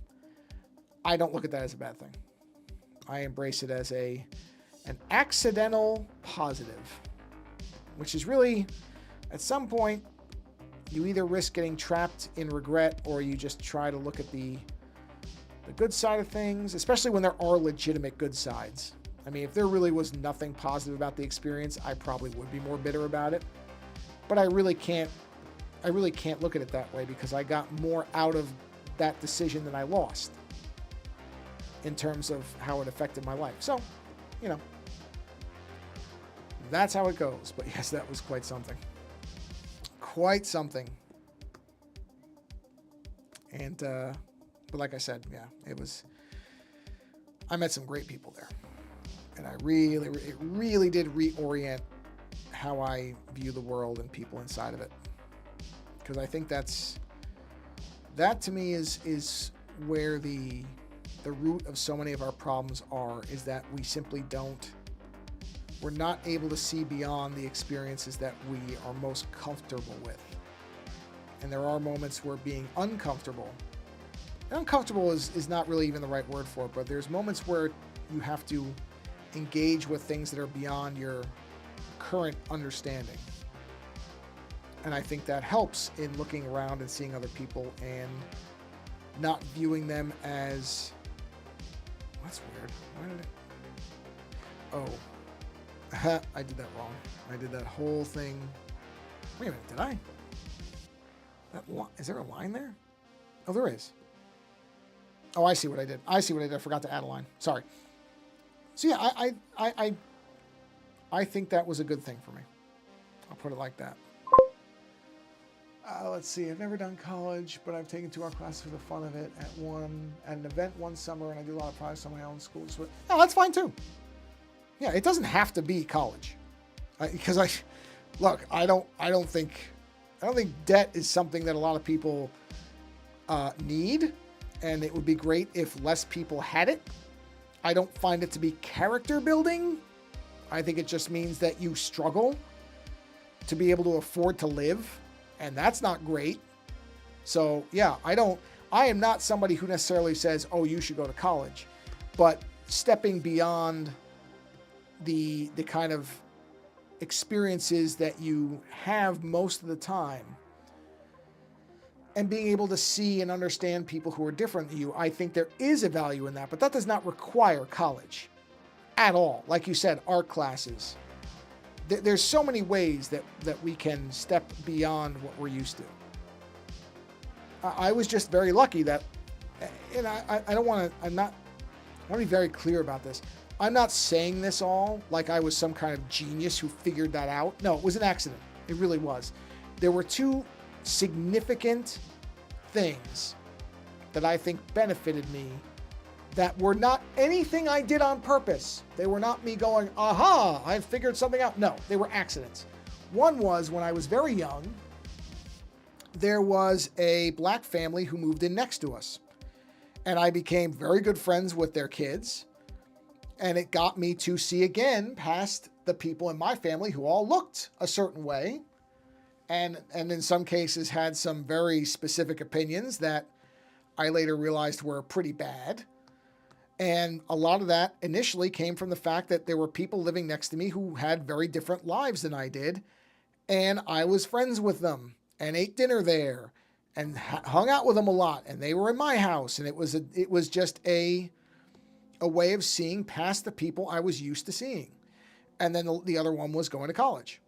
Speaker 1: I don't look at that as a bad thing. I embrace it as an accidental positive, which is really, at some point, you either risk getting trapped in regret or you just try to look at the good side of things, especially when there are legitimate good sides. I mean, if there really was nothing positive about the experience, I probably would be more bitter about it. But I really can't look at it that way because I got more out of that decision than I lost in terms of how it affected my life. So, that's how it goes. But yes, that was quite something. Quite something. And, but like I said, yeah, I met some great people there. And it really did reorient how I view the world and people inside of it. Because I think that to me is where the root of so many of our problems is that we simply we're not able to see beyond the experiences that we are most comfortable with. And there are moments where being uncomfortable, and uncomfortable is not really even the right word for it, but there's moments where you have to engage with things that are beyond your current understanding. And I think that helps in looking around and seeing other people and not viewing them as, that's weird. I did that wrong. I did that whole thing. Wait a minute, did I? Is there a line there? Oh, there is. Oh, I see what I did. I see what I did. I forgot to add a line. Sorry. So yeah, I think that was a good thing for me. I'll put it like that. Let's see. I've never done college, but I've taken 2 art classes for the fun of it at an event one summer, and I do a lot of projects on my own school. So, no, that's fine too. Yeah, it doesn't have to be college, because I don't think debt is something that a lot of people need, and it would be great if less people had it. I don't find it to be character building. I think it just means that you struggle to be able to afford to live, and that's not great. So yeah, I am not somebody who necessarily says, oh, you should go to college, but stepping beyond the kind of experiences that you have most of the time and being able to see and understand people who are different than you, I think there is a value in that, but that does not require college at all. Like you said, art classes. There's so many ways that we can step beyond what we're used to. I was just very lucky that, and I don't want to, I want to be very clear about this. I'm not saying this all like I was some kind of genius who figured that out. No, it was an accident. It really was. There were 2 significant things that I think benefited me that were not anything I did on purpose. They were not me going, aha, I figured something out. No, they were accidents. One was when I was very young, there was a black family who moved in next to us. And I became very good friends with their kids. And it got me to see again past the people in my family who all looked a certain way. And in some cases had some very specific opinions that I later realized were pretty bad. And a lot of that initially came from the fact that there were people living next to me who had very different lives than I did. And I was friends with them and ate dinner there and hung out with them a lot. And they were in my house. And it was just a way of seeing past the people I was used to seeing. And then the other one was going to college.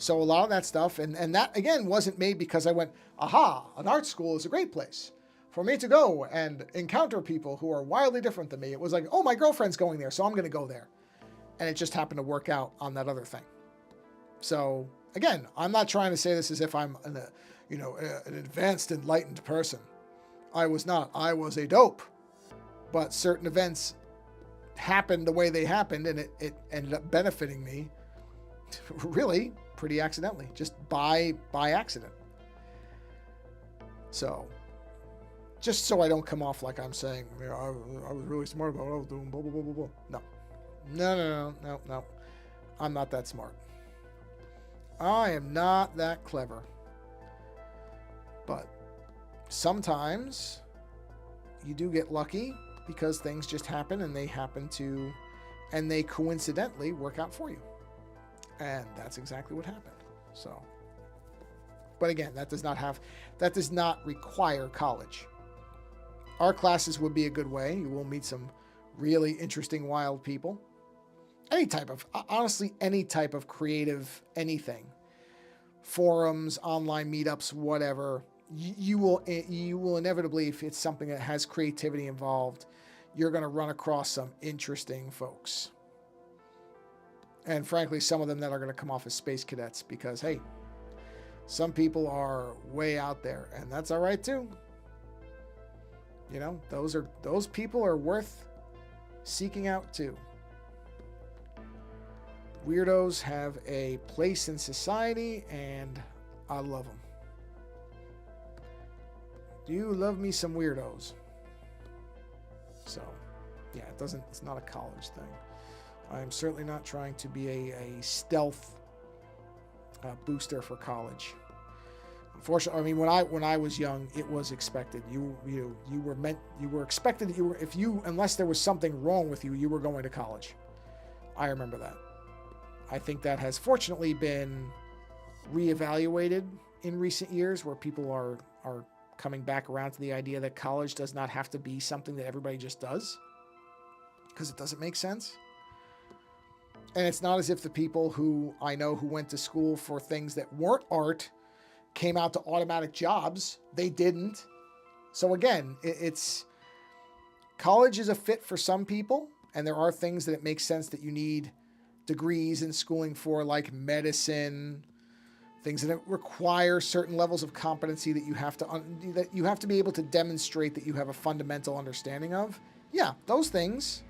Speaker 1: So a lot of that stuff, and that again wasn't made because I went, aha, an art school is a great place for me to go and encounter people who are wildly different than me. It was like, oh, my girlfriend's going there, so I'm going to go there. And it just happened to work out on that other thing. So again, I'm not trying to say this as if I'm an advanced, enlightened person. I was not. I was a dope. But certain events happened the way they happened, and it ended up benefiting me really pretty accidentally, just by accident. So just so I don't come off like I'm saying, I was really smart about what I was doing, blah, blah, blah, blah, blah. No. I'm not that smart. I am not that clever. But sometimes you do get lucky because things just happen and they coincidentally work out for you. And that's exactly what happened. So, but again, that does not require college. Art classes would be a good way. You will meet some really interesting, wild people. Honestly, any type of creative anything. Forums, online meetups, whatever. You will inevitably, if it's something that has creativity involved, you're going to run across some interesting folks. And frankly, some of them that are going to come off as space cadets because, hey, some people are way out there, and that's all right too. You know, those people are worth seeking out too. Weirdos have a place in society, and I love them. Do you love me some weirdos? So, yeah, it's not a college thing. I'm certainly not trying to be a stealth booster for college. Unfortunately, I mean, when I was young, it was expected. You were expected. Unless there was something wrong with you, you were going to college. I remember that. I think that has fortunately been reevaluated in recent years, where people are coming back around to the idea that college does not have to be something that everybody just does, because it doesn't make sense. And it's not as if the people who I know who went to school for things that weren't art came out to automatic jobs. They didn't. So again, it's college is a fit for some people, and there are things that it makes sense that you need degrees and schooling for, like medicine, things that require certain levels of competency that you have to be able to demonstrate that you have a fundamental understanding of. Yeah, those things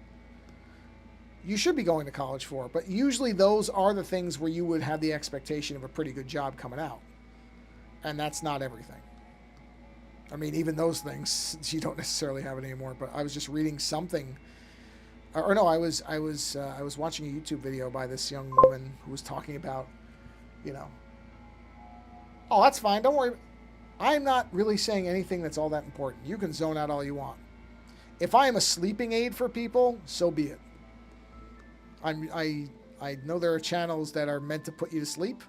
Speaker 1: you should be going to college for, but usually those are the things where you would have the expectation of a pretty good job coming out, and that's not everything. I mean, even those things you don't necessarily have it anymore. But I was just reading something, or no, I was watching a YouTube video by this young woman who was talking about, oh, that's fine, don't worry. I'm not really saying anything that's all that important. You can zone out all you want. If I am a sleeping aid for people, so be it. I know there are channels that are meant to put you to sleep.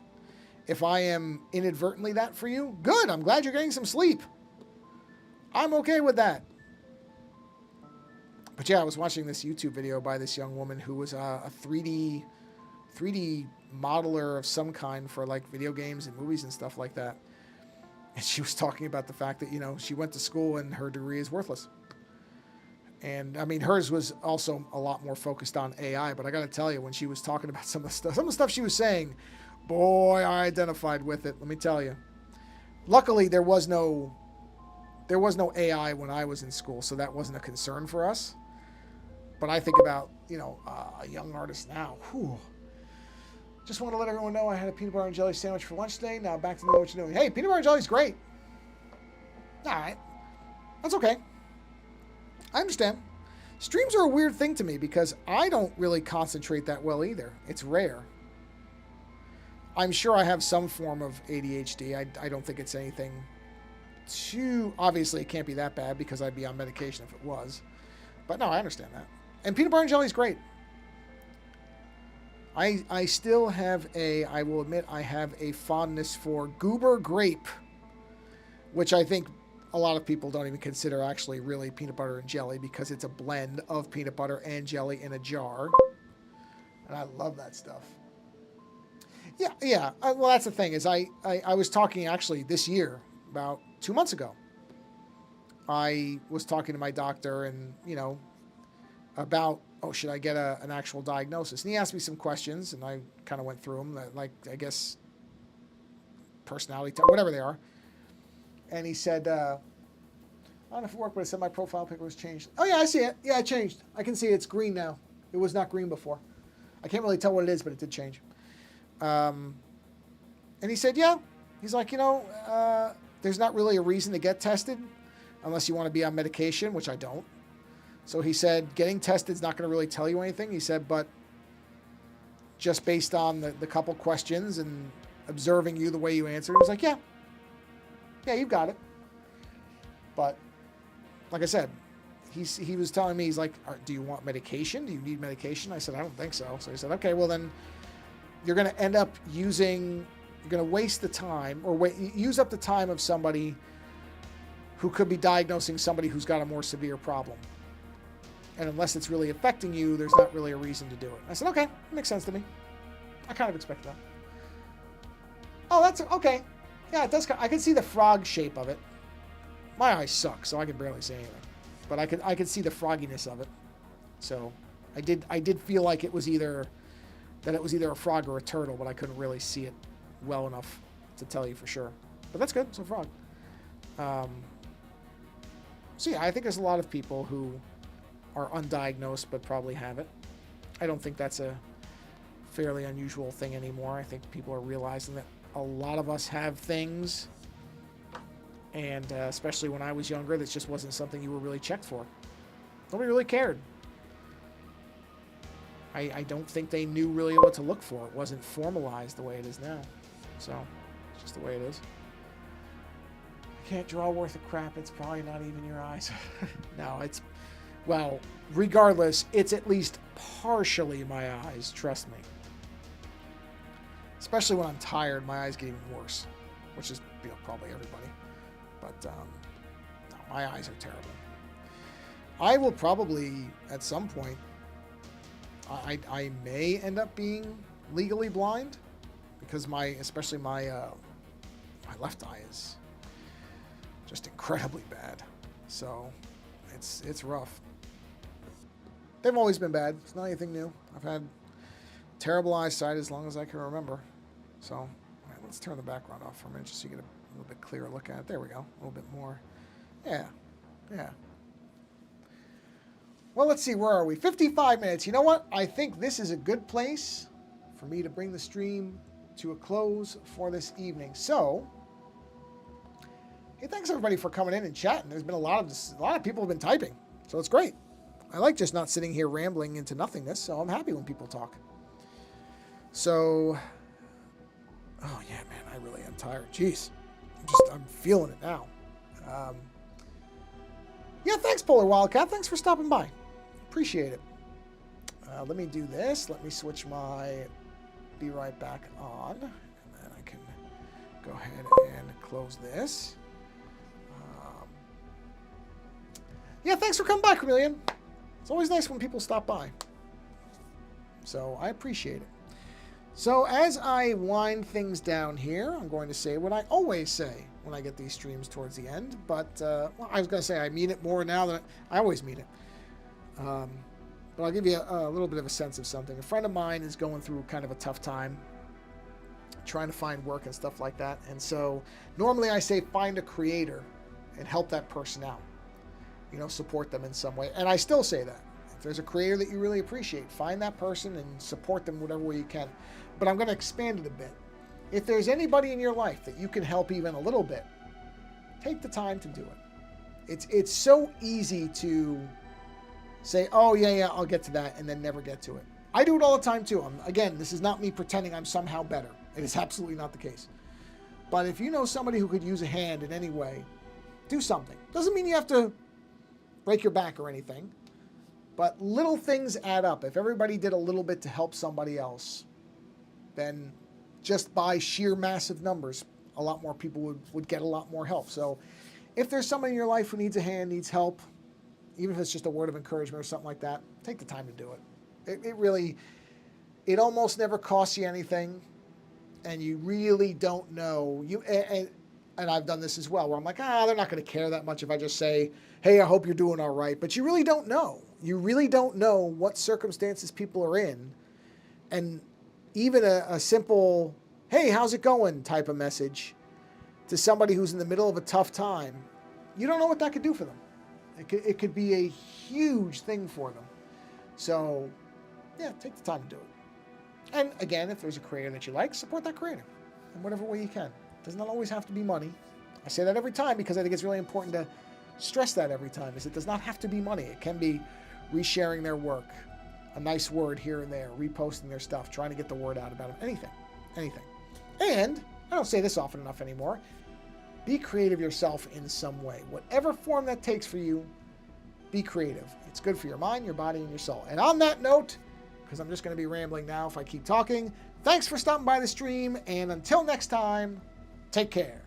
Speaker 1: If I am inadvertently that for you, good. I'm glad you're getting some sleep. I'm okay with that. But yeah, I was watching this YouTube video by this young woman who was a 3D modeler of some kind for like video games and movies and stuff like that. And she was talking about the fact that, she went to school and her degree is worthless. And I mean, hers was also a lot more focused on AI, but I got to tell you, when she was talking about some of the stuff she was saying, boy, I identified with it. Let me tell you. Luckily, there was no AI when I was in school, so that wasn't a concern for us. But I think about, a young artist now. Whew. Just want to let everyone know I had a peanut butter and jelly sandwich for lunch today. Now back to know what you're doing. Hey, peanut butter and jelly is great. All right. That's okay. I understand. Streams are a weird thing to me because I don't really concentrate that well either. It's rare. I'm sure I have some form of ADHD. I don't think it's anything too... Obviously, it can't be that bad because I'd be on medication if it was. But no, I understand that. And peanut butter and jelly is great. I still have I will admit, I have a fondness for Goober grape, which I think a lot of people don't even consider actually really peanut butter and jelly because it's a blend of peanut butter and jelly in a jar. And I love that stuff. Yeah. Well, that's the thing is I was talking actually this year, about 2 months ago. I was talking to my doctor and, about, should I get an actual diagnosis? And he asked me some questions and I kind of went through them, like, I guess, personality, whatever they are. And he said, I don't know if it worked, but it said my profile picture was changed. Oh, yeah, I see it. Yeah, it changed. I can see it's green now. It was not green before. I can't really tell what it is, but it did change. And he said, yeah. He's like, there's not really a reason to get tested unless you want to be on medication, which I don't. So he said, getting tested is not going to really tell you anything. He said, but just based on the couple questions and observing you the way you answered, he was like, yeah, you've got it. But like I said, he was telling me, he's like, do you want medication? Do you need medication? I said, I don't think so. So he said, okay, well then you're going to end up you're going to waste the time or use up the time of somebody who could be diagnosing somebody who's got a more severe problem. And unless it's really affecting you, there's not really a reason to do it. I said, okay, that makes sense to me. I kind of expect that. Oh, that's okay. Yeah, it does. I can see the frog shape of it. My eyes suck, so I can barely see anything. But I could see the frogginess of it. So I did feel like it was either a frog or a turtle, but I couldn't really see it well enough to tell you for sure. But that's good. It's a frog. So yeah, I think there's a lot of people who are undiagnosed but probably have it. I don't think that's a fairly unusual thing anymore. I think people are realizing that a lot of us have things, and especially when I was younger, this just wasn't something you were really checked for. Nobody really cared. I don't think they knew really what to look for. It wasn't formalized the way it is now. So, it's just the way it is. I can't draw worth a crap. It's probably not even your eyes. No, well, regardless, it's at least partially my eyes, trust me. Especially when I'm tired, my eyes get even worse, which is probably everybody. But no, my eyes are terrible. I will probably, at some point, I may end up being legally blind because especially my left eye is just incredibly bad. So it's rough. They've always been bad. It's not anything new. I've had terrible eyesight as long as I can remember. So, all right, let's turn the background off for a minute just so you get a little bit clearer look at it. There we go. A little bit more. Yeah. Yeah. Well, let's see. Where are we? 55 minutes. You know what? I think this is a good place for me to bring the stream to a close for this evening. So, hey, thanks everybody for coming in and chatting. There's been a lot of people have been typing, so it's great. I like just not sitting here rambling into nothingness, so I'm happy when people talk. So, oh yeah, man, I really am tired. Jeez, I'm feeling it now. Yeah, thanks, Polar Wildcat. Thanks for stopping by. Appreciate it. Let me do this. Let me switch my Be Right Back on, and then I can go ahead and close this. Yeah, thanks for coming by, Chameleon. It's always nice when people stop by. So I appreciate it. So as I wind things down here, I'm going to say what I always say when I get these streams towards the end. But well, I was going to say I mean it more now than I always mean it. But I'll give you a little bit of a sense of something. A friend of mine is going through kind of a tough time, trying to find work and stuff like that. And so normally I say find a creator and help that person out. You know, support them in some way. And I still say that. If there's a creator that you really appreciate, find that person and support them whatever way you can. But I'm going to expand it a bit. If there's anybody in your life that you can help even a little bit, take the time to do it. It's so easy to say, oh, yeah, I'll get to that, and then never get to it. I do it all the time, too. Again, this is not me pretending I'm somehow better. It is absolutely not the case. But if you know somebody who could use a hand in any way, do something. Doesn't mean you have to break your back or anything. But little things add up. If everybody did a little bit to help somebody else, then just by sheer massive numbers, a lot more people would get a lot more help. So if there's somebody in your life who needs a hand, needs help, even if it's just a word of encouragement or something like that, take the time to do it. It almost never costs you anything, and you really don't know. And I've done this as well, where I'm like, they're not going to care that much if I just say, hey, I hope you're doing all right. But you really don't know. You really don't know what circumstances people are in. And even a simple, hey, how's it going type of message to somebody who's in the middle of a tough time, you don't know what that could do for them. It could be a huge thing for them. So, yeah, take the time to do it. And again, if there's a creator that you like, support that creator in whatever way you can. It does not always have to be money. I say that every time because I think it's really important to stress that every time, is it does not have to be money. It can be resharing their work, a nice word here and there, reposting their stuff, trying to get the word out about it, anything. And, I don't say this often enough anymore, be creative yourself in some way. Whatever form that takes for you, be creative. It's good for your mind, your body, and your soul. And on that note, because I'm just going to be rambling now if I keep talking, thanks for stopping by the stream, and until next time, take care.